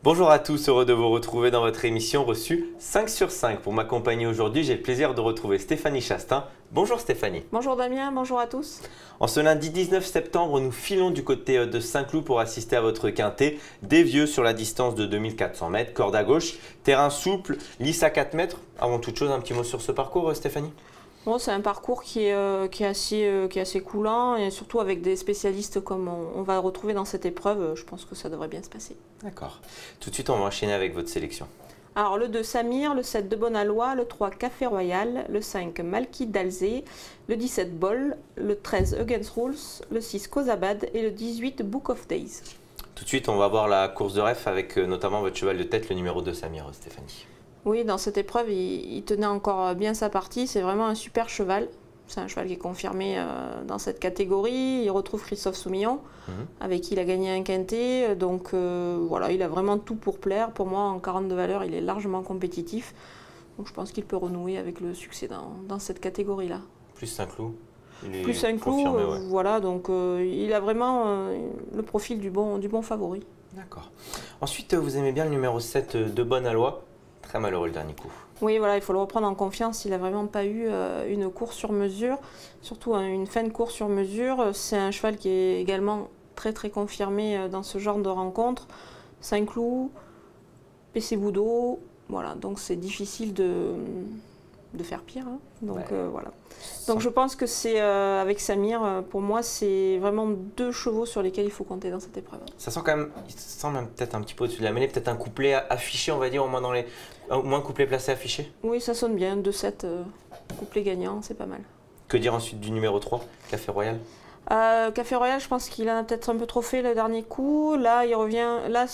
Bonjour à tous, heureux de vous retrouver dans votre émission reçue 5 sur 5. Pour m'accompagner aujourd'hui, j'ai le plaisir de retrouver Stéphanie Chastain. Bonjour Stéphanie. Bonjour Damien, bonjour à tous. En ce lundi 19 septembre, nous filons du côté de Saint-Cloud pour assister à votre quintet. Des vieux sur la distance de 2400 mètres, corde à gauche, terrain souple, lisse à 4 mètres. Avant toute chose, un petit mot sur ce parcours Stéphanie? Bon, c'est un parcours qui est assez coulant et surtout avec des spécialistes comme on va retrouver dans cette épreuve, je pense que ça devrait bien se passer. D'accord. Tout de suite, on va enchaîner avec votre sélection. Alors le 2 Samir, le 7 de Bonalois, le 3 Café Royal, le 5 Malki d'Alzé, le 17 Bol, le 13 Against Rules, le 6 Kozabad et le 18 Book of Days. Tout de suite, on va voir la course de ref avec notamment votre cheval de tête, le numéro 2 Samir, Stéphanie. Oui, dans cette épreuve, il tenait encore bien sa partie. C'est vraiment un super cheval. C'est un cheval qui est confirmé dans cette catégorie. Il retrouve Christophe Soumillon, avec qui il a gagné un quintet. Donc voilà, il a vraiment tout pour plaire. Pour moi, en 42 valeurs, il est largement compétitif. Donc je pense qu'il peut renouer avec le succès dans cette catégorie-là. Plus Saint-Cloud. Plus Saint-Cloud, ouais. Voilà. Donc il a vraiment le profil du bon favori. D'accord. Ensuite, vous aimez bien le numéro 7 de Bonalois. Très malheureux le dernier coup. Oui, voilà, il faut le reprendre en confiance. Il n'a vraiment pas eu une course sur mesure, surtout une fin de course sur mesure. C'est un cheval qui est également très confirmé dans ce genre de rencontre. Saint-Cloud, PC Boudot, voilà, donc c'est difficile de faire pire. Hein. Donc ouais. Voilà. Donc je pense que c'est avec Samir, pour moi, c'est vraiment deux chevaux sur lesquels il faut compter dans cette épreuve. Ça sent quand même, il sent même peut-être un petit peu au-dessus de la mêlée, peut-être un couplet affiché, on va dire, au moins couplet placé affiché. Oui, ça sonne bien, 2-7 couplet gagnant, c'est pas mal. Que dire ensuite du numéro 3, Café Royal? Café Royal, je pense qu'il en a peut-être un peu trop fait le dernier coup. Là, il revient. Là,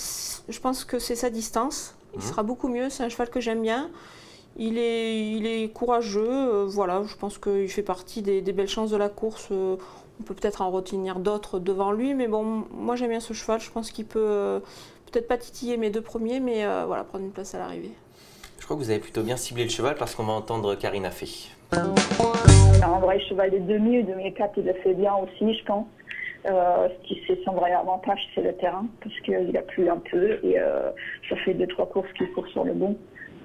je pense que c'est sa distance. Il sera beaucoup mieux. C'est un cheval que j'aime bien. Il est courageux, voilà, je pense qu'il fait partie des belles chances de la course. On peut peut-être en retenir d'autres devant lui, mais bon, moi j'aime bien ce cheval. Je pense qu'il peut peut-être pas titiller mes deux premiers, mais voilà, prendre une place à l'arrivée. Je crois que vous avez plutôt bien ciblé le cheval parce qu'on va entendre Karina Fay. En vrai, cheval de 2004, il le fait bien aussi, je pense. Ce qui c'est son vrai avantage, c'est le terrain, parce qu'il a plu un peu et ça fait 2-3 courses qu'il court sur le bon.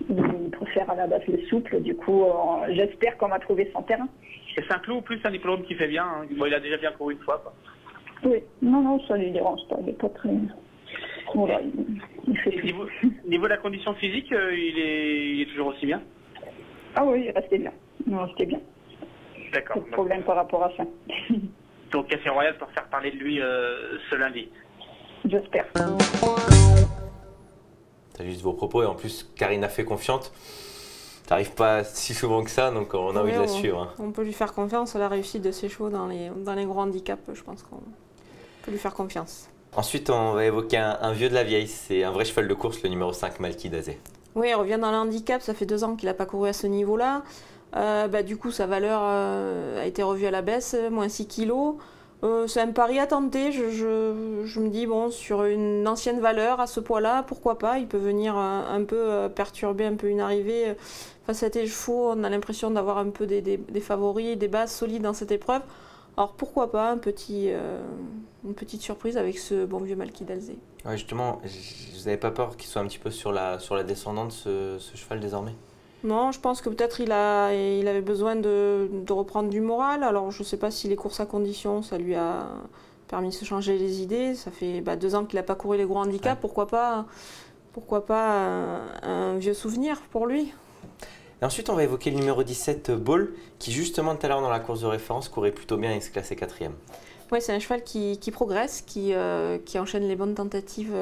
Il préfère à la base le souple, du coup j'espère qu'on va trouver son terrain. C'est Saint-Cloud plus un diplôme qui fait bien, hein. Bon, il a déjà bien couru une fois. Quoi. Oui, non, ça ne lui dérange pas, il n'est pas très... Voilà, il fait tout. Niveau de la condition physique, il est toujours aussi bien? Ah oui, il restait bien. Non, c'était bien. D'accord. Pas de problème par rapport à ça. Donc Café Royal pour faire parler de lui ce lundi. J'espère. T'as juste vos propos et en plus Karina fait confiante. Ça n'arrive pas si souvent que ça, donc on a envie de la suivre. Hein. On peut lui faire confiance à la réussite de ses chevaux dans les gros handicaps, je pense qu'on peut lui faire confiance. Ensuite, on va évoquer un vieux de la vieille, c'est un vrai cheval de course, le numéro 5, Malki d'Azé. Oui, il revient dans le handicap, ça fait 2 ans qu'il n'a pas couru à ce niveau-là. Du coup, sa valeur a été revue à la baisse, moins 6 kilos. C'est un pari à tenter, je me dis, bon, sur une ancienne valeur à ce poids-là, pourquoi pas, il peut venir un peu perturber un peu une arrivée. Face à tes chevaux, on a l'impression d'avoir un peu des favoris, des bases solides dans cette épreuve. Alors pourquoi pas une petite surprise avec ce bon vieux Malki d'Alzé. Ouais, justement, vous n'avez pas peur qu'il soit un petit peu sur la descendante, ce cheval désormais? Non, je pense que peut-être il avait besoin de reprendre du moral. Alors je ne sais pas si les courses à conditions, ça lui a permis de se changer les idées. Ça fait 2 ans qu'il n'a pas couru les gros handicaps. Ouais. Pourquoi pas un vieux souvenir pour lui. Et ensuite, on va évoquer le numéro 17, Ball, qui justement tout à l'heure dans la course de référence courait plutôt bien et se classait 4e. Oui, c'est un cheval qui progresse, qui enchaîne les bonnes tentatives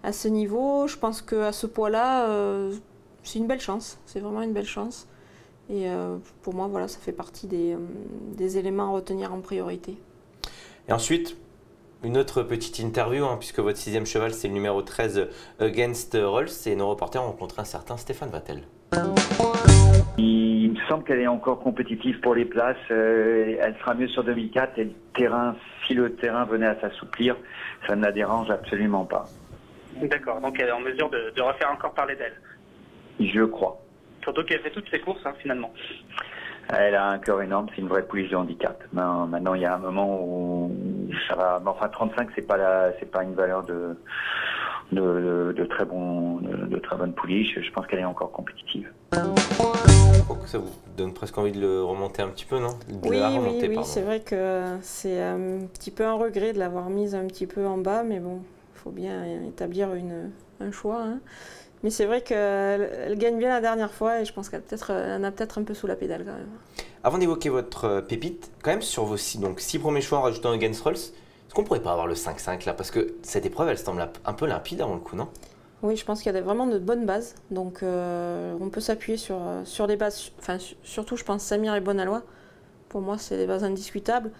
à ce niveau. Je pense qu'à ce poids-là, c'est une belle chance. C'est vraiment une belle chance. Et pour moi, voilà, ça fait partie des éléments à retenir en priorité. Et ensuite, une autre petite interview, hein, puisque votre 6e cheval, c'est le numéro 13, Against Rules, et nos reporters ont rencontré un certain Stéphane Vattel. Il me semble qu'elle est encore compétitive pour les places. Elle sera mieux sur 2004 et le terrain, si le terrain venait à s'assouplir, ça ne la dérange absolument pas. D'accord, donc elle est en mesure de refaire encore parler d'elle. Je crois. Surtout qu'elle fait toutes ses courses, hein, finalement. Elle a un cœur énorme, c'est une vraie pouliche de handicap. Maintenant, il y a un moment où ça va. Enfin, 35, c'est pas une valeur de très bonnes pouliches. Je pense qu'elle est encore compétitive. Ça vous donne presque envie de le remonter un petit peu, non? Oui, c'est vrai que c'est un petit peu un regret de l'avoir mise un petit peu en bas, mais bon, il faut bien établir un choix. Hein. Mais c'est vrai qu'elle gagne bien la dernière fois et je pense qu'elle en a peut-être un peu sous la pédale quand même. Avant d'évoquer votre pépite, quand même sur vos 6 premiers choix en rajoutant Against Rolls, est-ce qu'on pourrait pas avoir le 5-5 là? Parce que cette épreuve, elle semble un peu limpide avant le coup, non? Oui, je pense qu'il y a vraiment de bonnes bases. Donc on peut s'appuyer sur des bases, enfin surtout je pense Samir et Bonalois. Pour moi, c'est des bases indiscutables.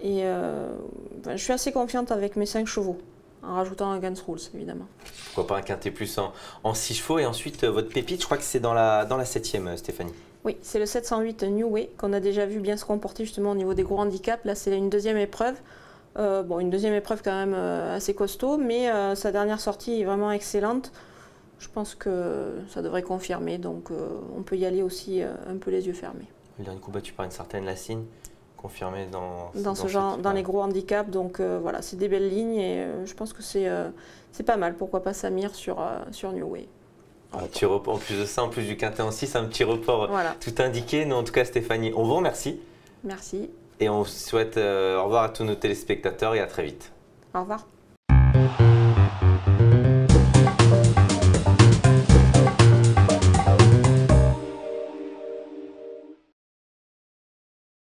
Et je suis assez confiante avec mes 5 chevaux, en rajoutant un Against Rules évidemment. Pourquoi pas un quintet plus en 6 chevaux? Et ensuite, votre pépite, je crois que c'est dans la 7e, Stéphanie. Oui, c'est le 708 New Way qu'on a déjà vu bien se comporter justement au niveau des gros handicaps. Là, c'est une deuxième épreuve. Une deuxième épreuve quand même assez costaud, mais sa dernière sortie est vraiment excellente. Je pense que ça devrait confirmer, donc on peut y aller aussi un peu les yeux fermés. Le dernier coup battu par une certaine Lassine, confirmé dans ce genre, dans les gros handicaps, donc voilà, c'est des belles lignes et je pense que c'est pas mal. Pourquoi pas Samir sur New Way. Un petit report, en plus de ça, en plus du quintet en 6, un petit report voilà. Tout indiqué. Non, en tout cas, Stéphanie, on vous remercie. Merci. Et on vous souhaite au revoir à tous nos téléspectateurs et à très vite. Au revoir.